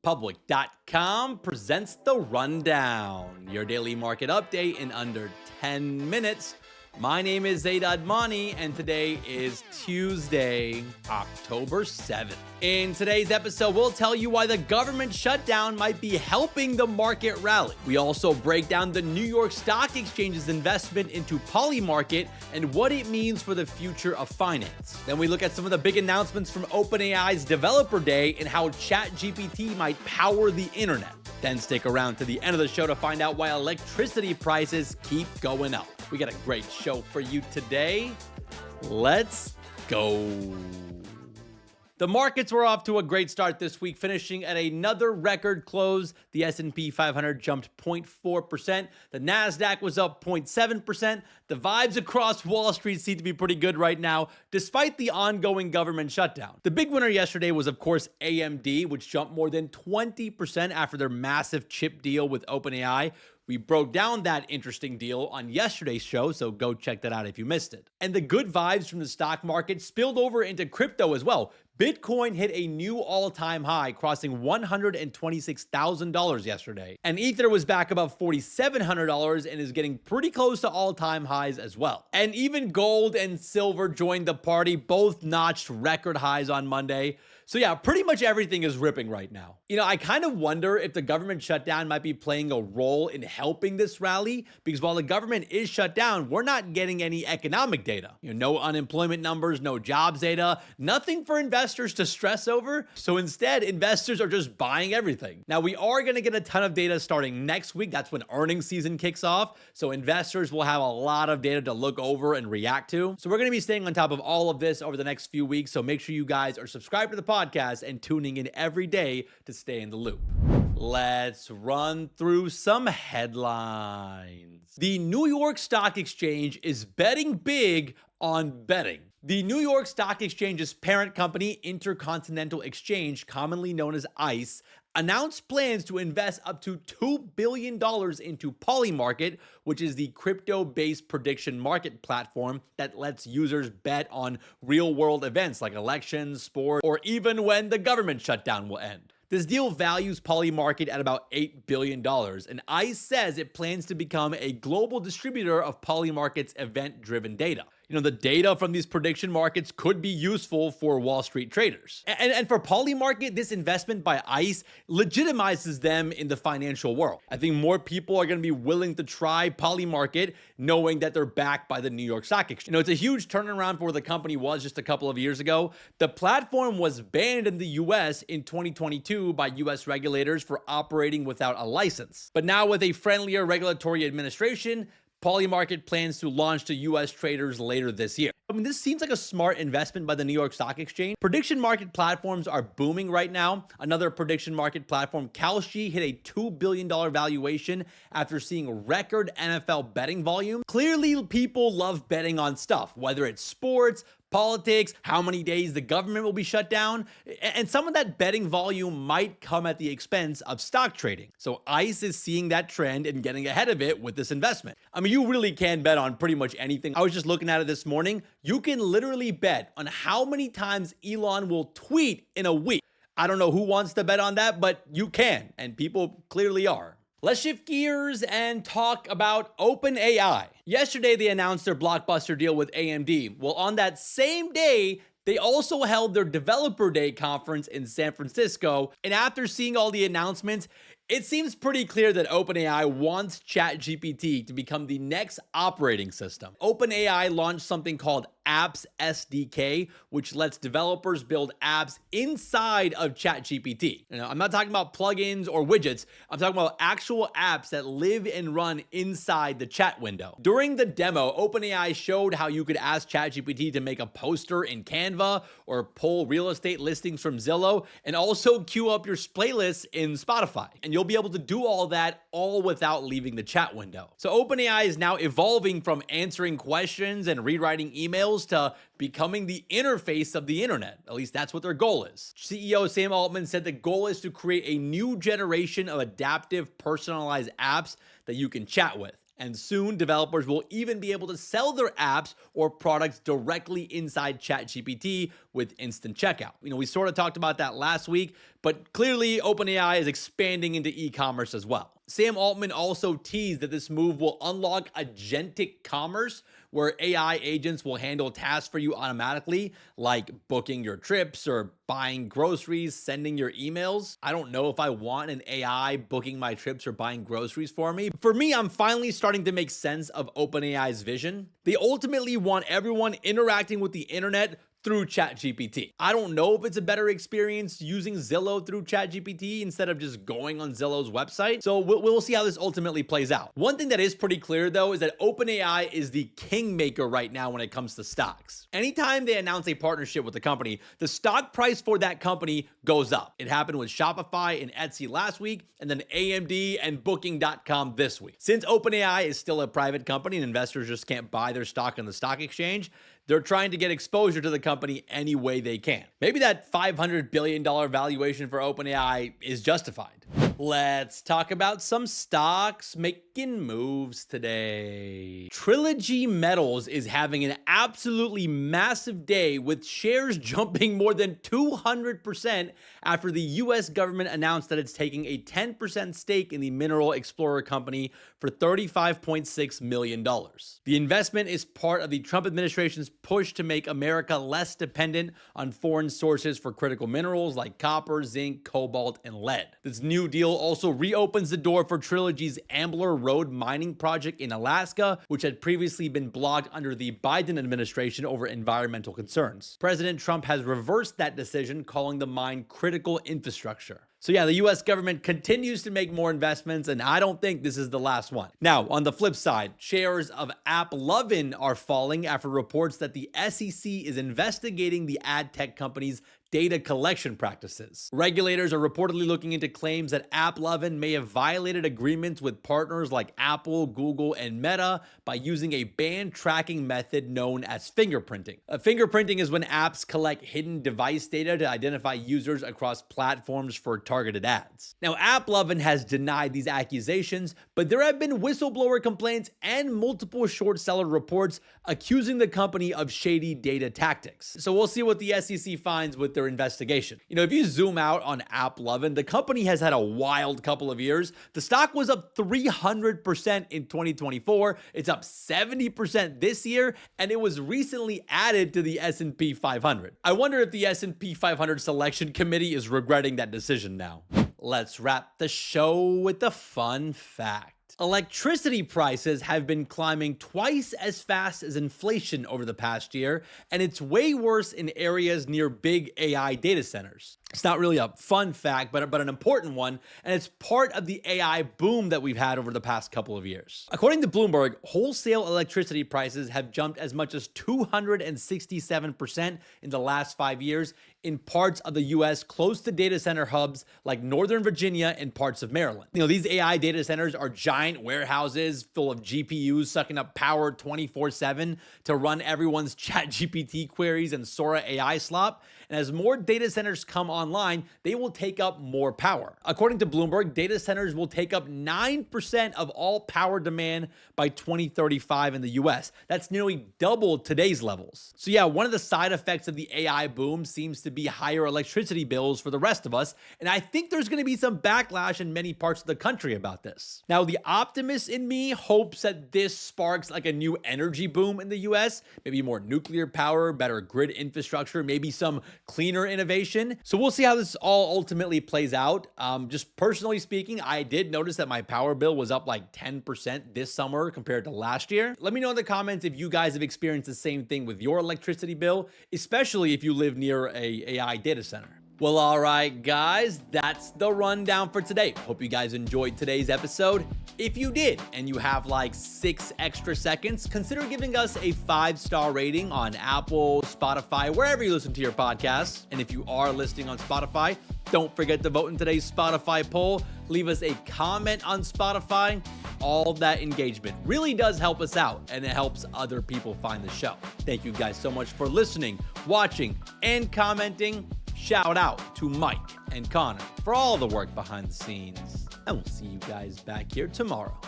Public.com presents The Rundown, your daily market update in under 10 minutes. My name is Zaid Admani, and today is Tuesday, October 7th. In today's episode, we'll tell you why the government shutdown might be helping the market rally. We also break down the New York Stock Exchange's investment into Polymarket and what it means for the future of finance. Then we look at some of the big announcements from OpenAI's Developer Day and how ChatGPT might power the internet. Then stick around to the end of the show to find out why electricity prices keep going up. We got a great show for you today. Let's go. The markets were off to a great start this week, finishing at another record close. The S&P 500 jumped 0.4%. The NASDAQ was up 0.7%. The vibes across Wall Street seem to be pretty good right now, despite the ongoing government shutdown. The big winner yesterday was, of course, AMD, which jumped more than 20% after their massive chip deal with OpenAI. We broke down that interesting deal on yesterday's show, so go check that out if you missed it. And the good vibes from the stock market spilled over into crypto as well. Bitcoin hit a new all-time high, crossing $126,000 yesterday. And Ether was back above $4,700 and is getting pretty close to all-time highs as well. And even gold and silver joined the party, both notched record highs on Monday. So yeah, pretty much everything is ripping right now. I kind of wonder if the government shutdown might be playing a role in helping this rally, because while the government is shut down, we're not getting any economic data. No unemployment numbers, no jobs data, nothing for investors to stress over. So instead, investors are just buying everything. Now, we are going to get a ton of data starting next week. That's when earnings season kicks off. So investors will have a lot of data to look over and react to. So we're going to be staying on top of all of this over the next few weeks. So make sure you guys are subscribed to the podcast and tuning in every day to stay in the loop. Let's run through some headlines. The New York Stock Exchange is betting big on betting. The New York Stock Exchange's parent company, Intercontinental Exchange, commonly known as ICE, announced plans to invest up to $2 billion into Polymarket, which is the crypto-based prediction market platform that lets users bet on real-world events like elections, sports, or even when the government shutdown will end. This deal values Polymarket at about $8 billion, and ICE says it plans to become a global distributor of Polymarket's event-driven data. The data from these prediction markets could be useful for Wall Street traders. And for Polymarket, this investment by ICE legitimizes them in the financial world. I think more people are going to be willing to try Polymarket knowing that they're backed by the New York Stock Exchange. It's a huge turnaround for where the company was just a couple of years ago. The platform was banned in the US in 2022 by US regulators for operating without a license. But now with a friendlier regulatory administration, Polymarket plans to launch to US traders later this year. This seems like a smart investment by the New York Stock Exchange. Prediction market platforms are booming right now. Another prediction market platform, Kalshi, hit a $2 billion valuation after seeing record NFL betting volume. Clearly, people love betting on stuff, whether it's sports, politics, how many days the government will be shut down, and some of that betting volume might come at the expense of stock trading. So ICE is seeing that trend and getting ahead of it with this investment. You really can bet on pretty much anything. I was just looking at it this morning. You can literally bet on how many times Elon will tweet in a week. I don't know who wants to bet on that, but you can, and people clearly are. Let's shift gears and talk about OpenAI. Yesterday, they announced their blockbuster deal with AMD. Well, on that same day, they also held their Developer Day conference in San Francisco. And after seeing all the announcements, it seems pretty clear that OpenAI wants ChatGPT to become the next operating system. OpenAI launched something called Apps SDK, which lets developers build apps inside of ChatGPT. I'm not talking about plugins or widgets. I'm talking about actual apps that live and run inside the chat window. During the demo, OpenAI showed how you could ask ChatGPT to make a poster in Canva or pull real estate listings from Zillow and also queue up your playlists in Spotify. And you'll be able to do all that all without leaving the chat window. So OpenAI is now evolving from answering questions and rewriting emails to becoming the interface of the internet. At least that's what their goal is. CEO Sam Altman said the goal is to create a new generation of adaptive, personalized apps that you can chat with. And soon, developers will even be able to sell their apps or products directly inside ChatGPT with instant checkout. We sort of talked about that last week, but clearly OpenAI is expanding into e-commerce as well. Sam Altman also teased that this move will unlock agentic commerce, where AI agents will handle tasks for you automatically, like booking your trips or buying groceries, sending your emails. I don't know if I want an AI booking my trips or buying groceries for me. For me, I'm finally starting to make sense of OpenAI's vision. They ultimately want everyone interacting with the internet through ChatGPT. I don't know if it's a better experience using Zillow through ChatGPT instead of just going on Zillow's website. So we'll see how this ultimately plays out. One thing that is pretty clear though is that OpenAI is the kingmaker right now when it comes to stocks. Anytime they announce a partnership with a company, the stock price for that company goes up. It happened with Shopify and Etsy last week, and then AMD and Booking.com this week. Since OpenAI is still a private company and investors just can't buy their stock on the stock exchange, they're trying to get exposure to the company any way they can. Maybe that $500 billion valuation for OpenAI is justified. Let's talk about some stocks making moves today. Trilogy Metals is having an absolutely massive day, with shares jumping more than 200% after the US government announced that it's taking a 10% stake in the mineral explorer company for $35.6 million. The investment is part of the Trump administration's push to make America less dependent on foreign sources for critical minerals like copper, zinc, cobalt, and lead. This new deal also reopens the door for Trilogy's Ambler Road mining project in Alaska, which had previously been blocked under the Biden administration over environmental concerns. President Trump has reversed that decision, calling the mine critical infrastructure. So yeah, the US government continues to make more investments, and I don't think this is the last one. Now, on the flip side, shares of AppLovin are falling after reports that the SEC is investigating the ad tech company's data collection practices. Regulators are reportedly looking into claims that AppLovin may have violated agreements with partners like Apple, Google, and Meta by using a band tracking method known as fingerprinting. Fingerprinting is when apps collect hidden device data to identify users across platforms for targeted ads. Now, AppLovin has denied these accusations, but there have been whistleblower complaints and multiple short seller reports accusing the company of shady data tactics. So we'll see what the SEC finds with their investigation. If you zoom out on AppLovin, the company has had a wild couple of years. The stock was up 300% in 2024. It's up 70% this year, and it was recently added to the S&P 500. I wonder if the S&P 500 selection committee is regretting that decision now. Let's wrap the show with a fun fact. Electricity prices have been climbing twice as fast as inflation over the past year, and it's way worse in areas near big AI data centers. It's not really a fun fact, but an important one, and it's part of the AI boom that we've had over the past couple of years. According to Bloomberg, wholesale electricity prices have jumped as much as 267% in the last 5 years in parts of the US close to data center hubs like Northern Virginia and parts of Maryland. These AI data centers are giant warehouses full of GPUs sucking up power 24/7 to run everyone's ChatGPT queries and Sora AI slop. And as more data centers come online, they will take up more power. According to Bloomberg, data centers will take up 9% of all power demand by 2035 in the US. That's nearly double today's levels. So yeah, one of the side effects of the AI boom seems to be higher electricity bills for the rest of us. And I think there's going to be some backlash in many parts of the country about this. Now, the optimist in me hopes that this sparks like a new energy boom in the US, maybe more nuclear power, better grid infrastructure, maybe some cleaner innovation. So we'll see how this all ultimately plays out. Just personally speaking, I did notice that my power bill was up like 10% this summer compared to last year. Let me know in the comments if you guys have experienced the same thing with your electricity bill, especially if you live near a AI data center. Well, all right, guys, that's the rundown for today. Hope you guys enjoyed today's episode. If you did, and you have like 6 extra seconds, consider giving us a 5-star rating on Apple, Spotify, wherever you listen to your podcasts. And if you are listening on Spotify, don't forget to vote in today's Spotify poll. Leave us a comment on Spotify. All that engagement really does help us out, and it helps other people find the show. Thank you guys so much for listening, watching, and commenting. Shout out to Mike and Connor for all the work behind the scenes. And we'll see you guys back here tomorrow.